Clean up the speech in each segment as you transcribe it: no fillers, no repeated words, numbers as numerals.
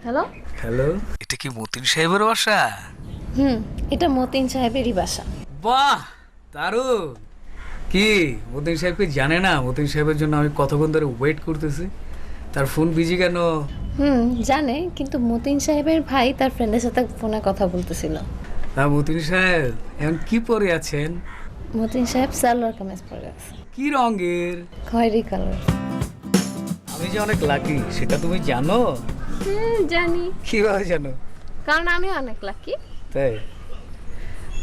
Hello. Hello, এটা কি মতিন সাহেবের বাসা? এটা মতিন সাহেবেরই বাসা। বাহ, দারুণ। কি মতিন সাহেবকে জানে না মতিন সাহেবের জন্য আমি কতক্ষণ ধরে ওয়েট করতেছি? তার ফোন বিজি কেন? জানে, কিন্তু মতিন সাহেবের ভাই তার ফ্রেন্ডের সাথে ফোনে কথা বলতেছিল। তা মতিন সাহেব এখন কি পরে আছেন? মতিন সাহেব সালোয়ার কামিজ পরে আছে, কি রঙের? খয়েরি কালার। আমি যে অনেক লাকি সেটা তুমি জানো? জানি। কিভাবে জানো? কারণ আমি অনেক লাকি। তাই?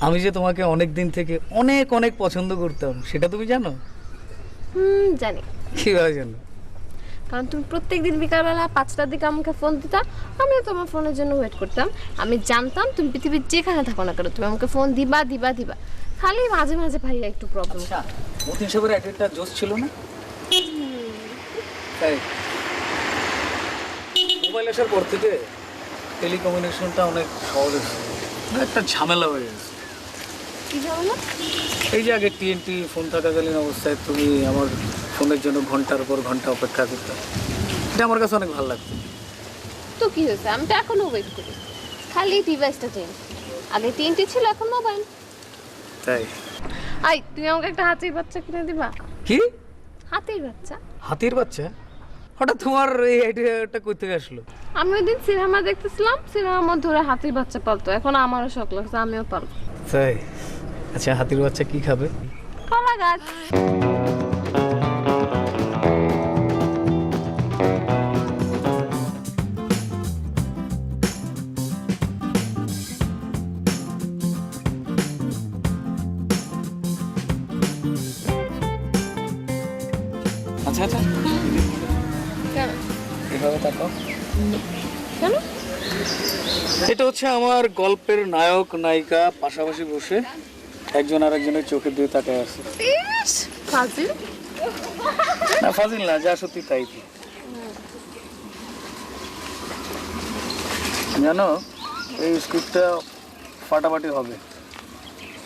আমি যে তোমাকে অনেক দিন থেকে অনেক অনেক পছন্দ করতাম সেটা তুমি জানো? জানি। কিভাবে জানো? কারণ তুমি প্রত্যেকদিন বিকালবেলা 5টার দিকে আমাকে ফোন দিতা, আমিও তোমার ফোনের জন্য ওয়েট করতাম। আমি জানতাম তুমি পৃথিবীর যেখানে থাকো না কেন তুমি আমাকে ফোন দিবা দিবা দিবা। খালি মাঝে মাঝে ভাইয়া একটু প্রবলেম। আচ্ছা, মতিন সাহেবের একটা জোশ ছিল না? তাই মোবাইল আসার পর থেকে টেলিকমিউনিকেশনটা অনেক সহজ হয়েছে, একটা ঝামেলা হয়ে গেছে। কি ঝামেলা? এই যে আগে টিএনটি ফোন থাকাকালীন অবস্থায় তুমি আমার ফোনের জন্য ঘন্টার পর ঘন্টা অপেক্ষা করতে, এটা আমার কাছে অনেক ভালো লাগতো। তো কি হয়েছে, আমি তো এখনো ওয়েট করি, খালি ডিভাইসটা চেঞ্জ। আগে তিনটি ছিল, এখন মোবাইল। তাই? আই, তুমি আমাকে একটা হাতির বাচ্চা কিনে দিবা? কি হাতির বাচ্চা? হাতির বাচ্চা? হঠাৎ তোমার এই আইডিয়াটা কই থেকে আসলো? আমি ওই দিন সিনেমা দেখতেছিলাম, সিনেমার মধ্যে ওরা হাতির বাচ্চা পালতো, এখন আমারও শখ লাগছে, আমিও পালবো। তাই? আচ্ছা, হাতির বাচ্চা কি খাবে? কলা গাছ। আচ্ছা আচ্ছা, কেন? এভাবে তাকাও। কেন? এটা হচ্ছে আমার গল্পের নায়ক নায়িকা পাশাপাশি বসে একজন আর একজনের চোখে দিয়ে তাকায় আছে। ইস, ফাজিল। না ফাজিল না, যা সত্যি তাই। জানো, এই স্ক্রিপ্টটা ফাটাফাটি হবে।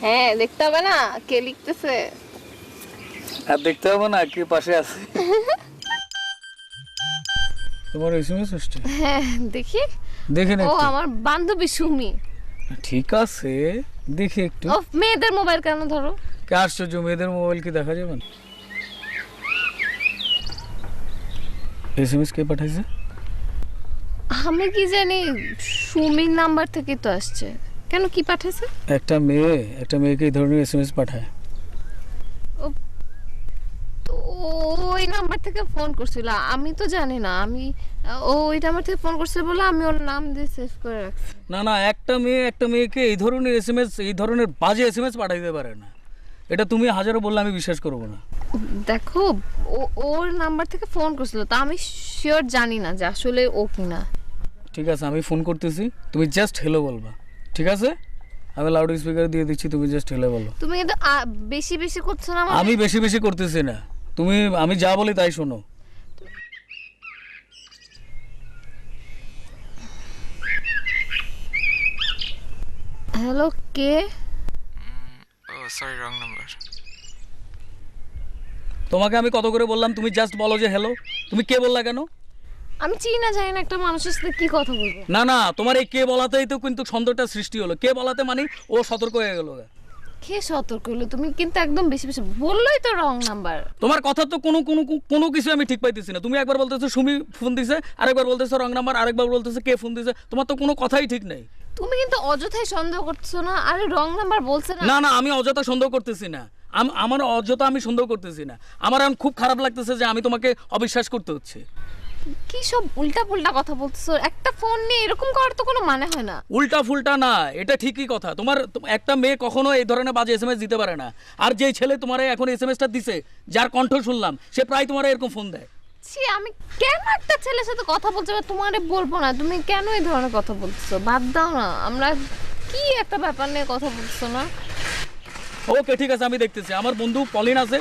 হ্যাঁ, দেখতে হবে না কে লিখতেছে। আর দেখতে হবে না কে পাশে আছে। তোমার এসএমএস আসছে? হ্যাঁ, দেখি। দেখে নে ও একটু। আমার বান্ধবী সুমি। ঠিক আছে, দেখি একটু। ও মেয়েদের মোবাইল কেন ধরো? কে আশ্চর্য, মেয়েদের মোবাইল কি দেখা যাবে না? এসএমএস কে পাঠাইছে? আমি কি জানি, সুমির নাম্বার থেকে তো আসছে। কেন, কি পাঠাইছে? একটা মেয়েকে এই ধরনের এসএমএস পাঠায়। তো ওই নাম্বার থেকে ফোন করছিল, আমি তো জানি না। ওই নাম্বার থেকে ফোন করছিল বলে আমি ওর নাম দিয়ে সেভ করে রাখছি। না না, একটা মেয়েকে এই ধরনের এসএমএস, এই ধরনের বাজে এসএমএস পাঠাইতে পারে না। এটা তুমি হাজারো বললে আমি বিশ্বাস করবো না। দেখো, ওর নাম্বার থেকে ফোন করছিল, তা আমি শিওর জানি না যে আসলে ও কিনা। ঠিক আছে, আমি ফোন করতেছি, তুমি জাস্ট হ্যালো বলবা। ঠিক আছে, আমি লাউড স্পিকারে দিয়ে দিচ্ছি, তুমি জাস্ট হ্যালো বলো। তুমি কিন্তু বেশি বেশি করছো না। আমি বেশি বেশি করতেছি না, আমি যা বলি তাই শোনো। হ্যালো, কে? Sorry, wrong number. তোমাকে আমি কত করে বললাম, তুমি জাস্ট বলো যে হ্যালো। তুমি কে বললা কেন? আমি চিনি না জানি না একটা মানুষের সাথে কি কথা বলবো। না না, তোমার এই কে বলাতেই তো কিন্তু সন্দেহটা সৃষ্টি হলো। কে বলাতে মানে ও সতর্ক হয়ে গেল। কে সতর্ক হলো? তুমি কিন্তু একদম বেশি বেশি বললোই তো রং নাম্বার। তোমার কথা তো কোনো কিছু আমি ঠিক পাইতেছি না। তুমি একবার বলতেছো সুমি ফোন দিছে, আরেকবার বলতেছো রং নাম্বার, আরেকবার বলতেছো কে ফোন দিছে। তোমার তো কোনো কথাই ঠিক নেই। তুমি কিন্তু অযথাই সন্দেহ করছো না? আরে রং নাম্বার বলছে না। না না, আমি অযথা সন্দেহ করতেছি না। আমার অযথা আমি সন্দেহ করতেছি না। আমার এখন খুব খারাপ লাগতেছে যে আমি তোমাকে অবিশ্বাস করতে হচ্ছে। কি সব উল্টা পুল্টা কথা বলতেছো? একটা ফোন নিয়ে এরকম করার তো কোনো মানে হয় না। উল্টা ফুলটা না, এটা ঠিকই কথা। একটা মেয়ে কখনো এই ধরনের বাজে এসএমএস দিতে পারে না। আর যেই ছেলে তোমার এখন এসএমএসটা দিছে, যার কণ্ঠ শুনলাম, সে প্রায় তোমার এরকম ফোন দেয়। ছি, আমি কেন একটা ছেলের সাথে কথা বলছি? তোমারে বলবো না, তুমি কেন এই ধরনের কথা বলতেছো? বাদ দাও না, আমরা কি একটা ব্যাপার নিয়ে কথা বলছো না। ওকে ঠিক আছে, আমি দেখতেছি। আমার বন্ধু পলিন আছে,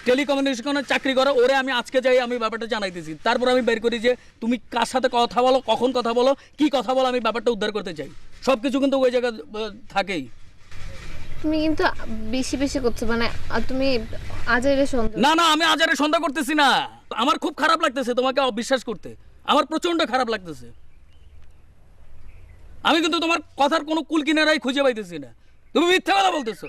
টেলিকমিউনিকেশনে চাকরি করে, ওরে আমি আজকে যাই, আমি ব্যাপারটা জানাইতেছি। তারপর আমি বের করি যে তুমি কার সাথে কথা বলো, কখন কথা বলো, কি কথা বলো, আমি ব্যাপারটা উদ্ধার করতে চাই। সব কিছু কিন্তু ওই জায়গায় থাকেই। তুমি কিন্তু বেশি বেশি করছো, মানে তুমি আজের সন্দেহ। না না, আমি আজারে সন্দেহ করতেছি না। আমার খুব খারাপ লাগতেছে তোমাকে অবিশ্বাস করতে, আমার প্রচন্ড খারাপ লাগতেছে। আমি কিন্তু তোমার কথার কোনো কুল কিনারাই খুঁজে পাইতেছি না, তুমি মিথ্যা কথা বলতেছো।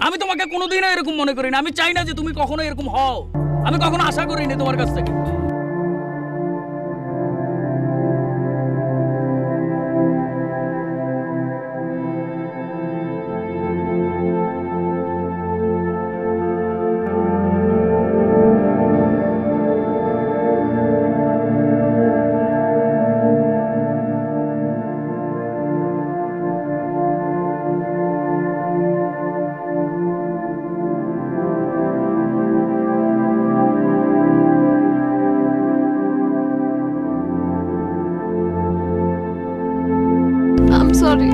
আমি তোমাকে কোনোদিন এরকম মনে করি না, আমি চাই না যে তুমি কখনো এরকম হও, আমি কখনো আশা করিনি তোমার কাছ থেকে। I'm sorry.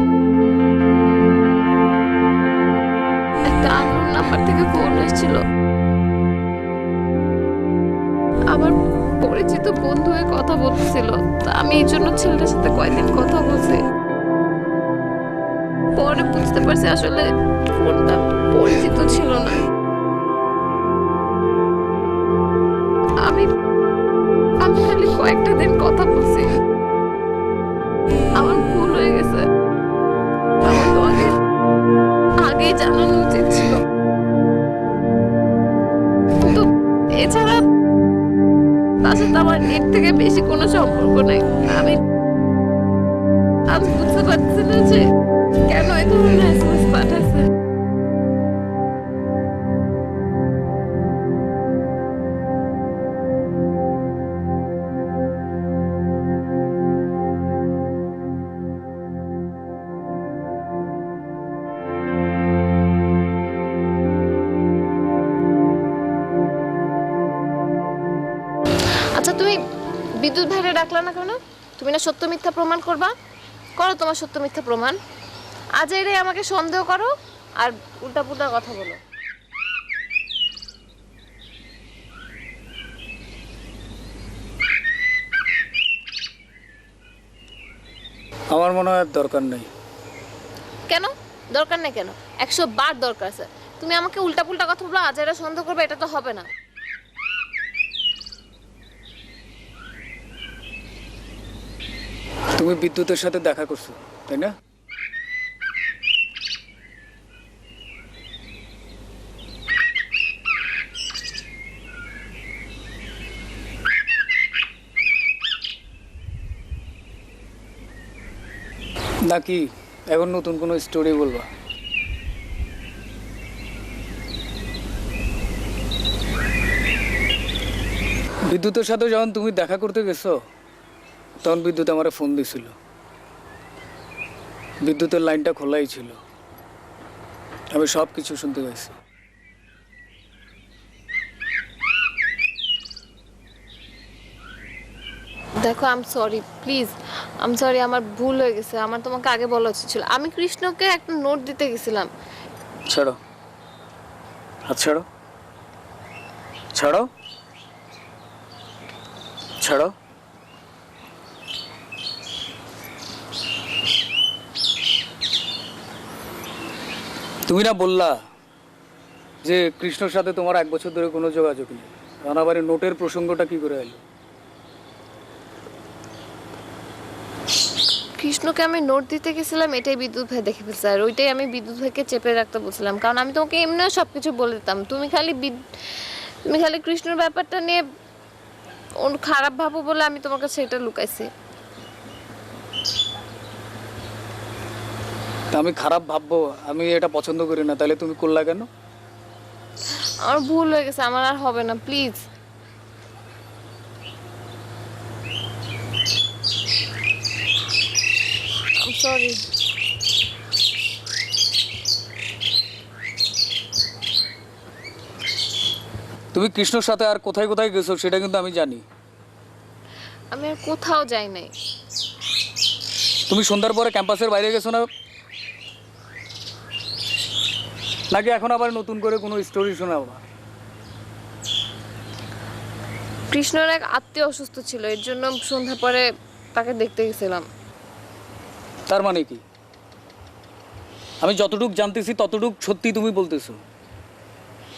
একটা আননোন নাম্বার থেকে ফোন এসেছিল, আমার পরিচিত বন্ধু হয়ে কথা বলছিল। তা আমি এই জন্য ছেলেটার সাথে কয়েকদিন কথা বলছি। পরে বুঝতে পারছি আসলে ফোনটা পরিচিত ছিল না। আমি আমি খালি কয়েকটা দিন কথা বলছি, আমার ভুল হয়ে গেছে। আমার তোমাকে আগেই জানানো উচিত ছিল। কিন্তু এছাড়া তার সাথে আমার এর থেকে বেশি কোনো সম্পর্ক নাই। আমি আমি বুঝতে পারছি না যে কেন এই ধরনের এসএমএস পাঠাচ্ছে। আচ্ছা, তুমি বিদ্যুৎ ভাইরে ডাকলা না কেন? তুমি না সত্য মিথ্যা প্রমাণ করবা, করো তোমার সত্য মিথ্যা প্রমাণ। আজ এরে আমাকে সন্দেহ করো আর উল্টাপুল্টা কথা বলো। আমার মনে হয় দরকার নেই। কেন দরকার নেই? কেন 100 বার দরকার আছে। তুমি আমাকে উল্টাপুল্টা কথা বলো, আজ এরা সন্দেহ করবে, এটা তো হবে না। তুমি বিদ্যুতের সাথে দেখা করছো, তাই না? নাকি এখন নতুন কোনো স্টোরি বলবা? বিদ্যুতের সাথে যখন তুমি দেখা করতে গেছো তখন বিদ্যুৎ আমারে ফোন দিছিল, বিদ্যুতের লাইনটা খোলাই ছিল, আমি সব কিছু শুনতে পাইছি। দেখো, I am sorry, please I am sorry, আমার ভুল হয়ে গেছে। আমার তোমাকে আগে বলা উচিত ছিল। আমি কৃষ্ণকে একটা নোট দিতে গেছিলাম। ছাড়ো, হাত ছাড়ো, ছাড়ো, ছাড়ো। তুমি না বললা যে কৃষ্ণর সাথে তোমার 1 বছর ধরে কোনো যোগাযোগ নেই, রানাবাড়ির নোটের প্রসঙ্গটা কি করে এলো? কৃষ্ণকে আমি নোট দিতে গেছিলাম, এটাই বিদ্যুৎ ভাই দেখে ফেলছে। আর ওইটাই আমি বিদ্যুৎ ভাইকে চেপে রাখতে বলছিলাম, কারণ আমি তোমাকে এমনিও সব কিছু বলে দিতাম। তুমি খালি কৃষ্ণর ব্যাপারটা নিয়ে খারাপ ভাবো বলে আমি তোমার কাছে এটা লুকাইছি। তা আমি খারাপ ভাববো, আমি এটা পছন্দ করি না, তাহলে তুমি করলা কেন? আমার ভুল হয়ে গেছে, আমার আর হবে না, প্লিজ। I am sorry. তুমি কৃষ্ণর সাথে আর কোথায় কোথায় গেছো সেটা কিন্তু আমি জানি। আমি আর কোথাও যাই নাই। তুমি সন্ধ্যার পরে ক্যাম্পাসের বাইরে গেছো না? নাকি এখন আবার নতুন করে কোনো স্টোরি শোনাবো? কৃষ্ণর এক আত্মীয় অসুস্থ ছিল, এর জন্য সন্ধ্যা পরে তাকে দেখতে গেছিলাম। তার মানে কি? আমি যতটুক জানতেছি ততটুক সত্যি তুমি বলতেছো।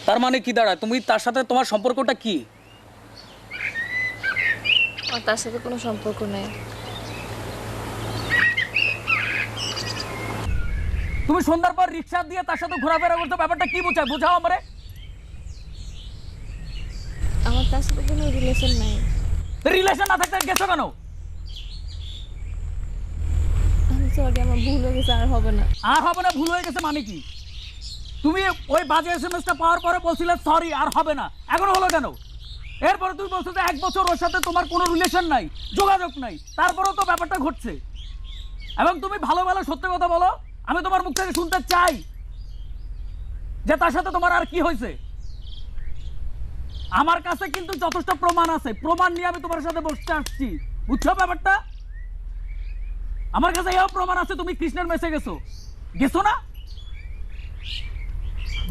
তার মানে কি দাঁড়ায়, তুমি তার সাথে তোমার সম্পর্কটা কি? আমার তার সাথে কোনো সম্পর্ক নেই। তুমি সন্ধ্যার পর রিক্সা দিয়ে তার সাথে ঘোরাফেরা করতে, ব্যাপারটা কি বোঝায়? বোঝাও আমারে। আমার তার সাথে কোনো রিলেশন নাই। রিলেশন না থাকতে গেছো কেন? আমি সরি, আমার ভুল হয়ে গেছে, আর হবে না। আর হবে না ভুল হয়ে গেছে মানে কি? তুমি ওই বাজে এসএমএসটা পাওয়ার পরে বলছিলে সরি আর হবে না, এখন হলো কেন? এরপরে তুমি বলছো যে 1 বছর ওর সাথে তোমার কোনো রিলেশন নাই, যোগাযোগ নাই, তারপরেও তো ব্যাপারটা ঘটছে। এবং তুমি ভালো ভালো সত্যি কথা বলো, আমি তোমার মুখ থেকে শুনতে চাই যে তার সাথে তোমার আর কি হয়েছে। আমার কাছে কিন্তু যথেষ্ট প্রমাণ আছে, প্রমাণ নিয়ে আমি তোমার সাথে বসতে আসছি, বুঝছো ব্যাপারটা? আমার কাছে এও প্রমাণ আছে তুমি কৃষ্ণের মেসে গেছো, গেছো না?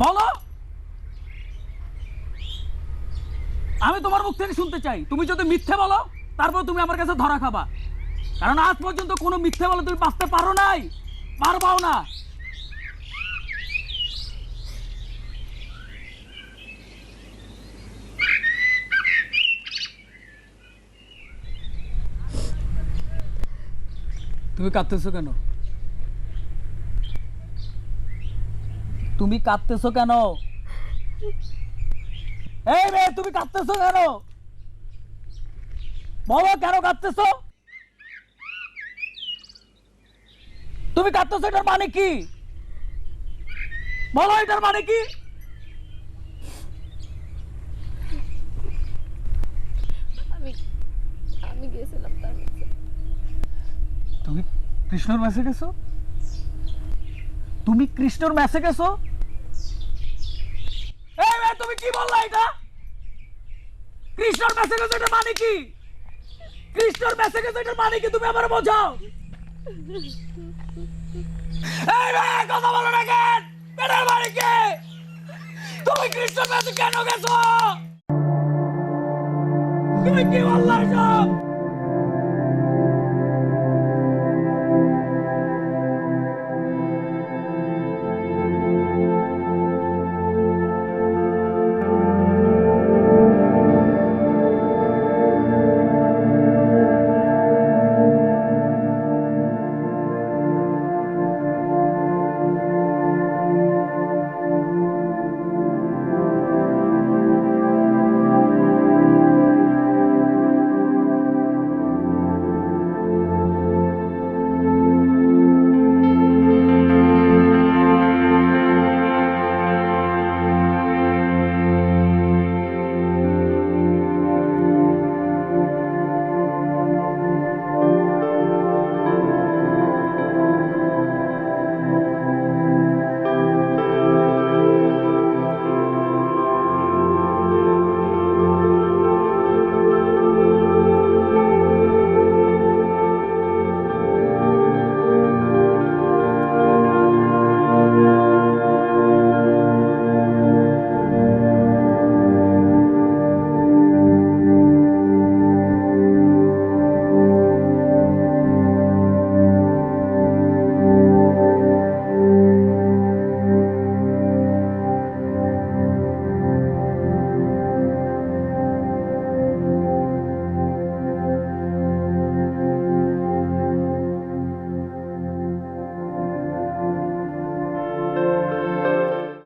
বলো, আমি তোমার মুখ থেকে শুনতে চাই। তুমি যদি মিথ্যে বলো তারপর তুমি আমার কাছে ধরা খাবা, কারণ আজ পর্যন্ত কোনো মিথ্যে বলে তুমি বাঁচতে পারো নাই, পারবাও না। তুমি কাঁদতেছো কেন? তুমি কাঁদতেছো কেন? এই মেয়ে, তুমি কাঁদতেছো কেন? বলো কেন কাঁদতেছো? তুমি কাঁদতেছো, এটার মানে কি? বলো এটার মানে কি? আমি গেছিলাম তার কাছে। তুমি কৃষ্ণর মেসে গেছো? তুমি কৃষ্ণর মেসে গেছো? এই মেয়ে, তুমি কি বললা এটা? কৃষ্ণর মেসে গেছো এটার মানে কি? কৃষ্ণর মেসে গেছো এটার মানে কি? তুমি আমার বোঝাও। এই মেয়ে, কথা বলো না কেন? এটার মানে কি? তুমি কৃষ্ণর মেসে কেন গেছো? তুমি কি বললা সব?